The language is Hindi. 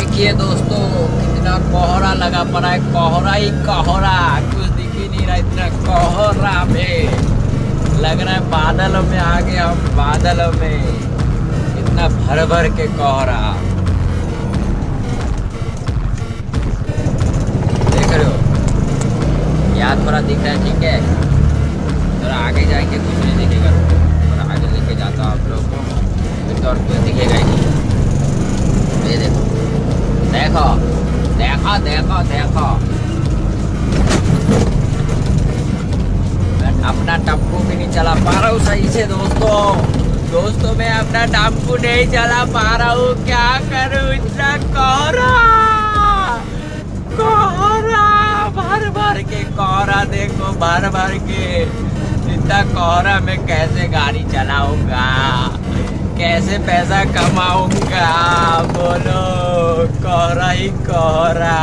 देखिए दोस्तों कितना कोहरा लगा पड़ा है, कोहरा ही कोहरा, कुछ दिख ही नहीं रहा, इतना कोहरा में लग रहा है बादलों में आ गए हम, बादलों में इतना भर भर के कोहरा देख रहे हो। यहाँ थोड़ा दिख रहा है, ठीक है, थोड़ा आगे जाएंगे कुछ नहीं दिखेगा, थोड़ा आगे लेके जाता हूँ आप लोगों को, फिर तो और कुछ दिखेगा ही नहीं। ये देखो देखो देखो देखो देखो, मैं अपना टप्पू भी नहीं चला पा रहा हूँ सही से दोस्तों मैं अपना टप्पू नहीं चला पा रहा हूँ, क्या करूँ, इतना कोहरा कोहरा भर भर के कोहरा, देखो भर भर के, इतना कोहरा में कैसे गाड़ी चलाऊंगा, कैसे पैसा कमाऊंगा, बोलो, कोहरा ही कोहरा।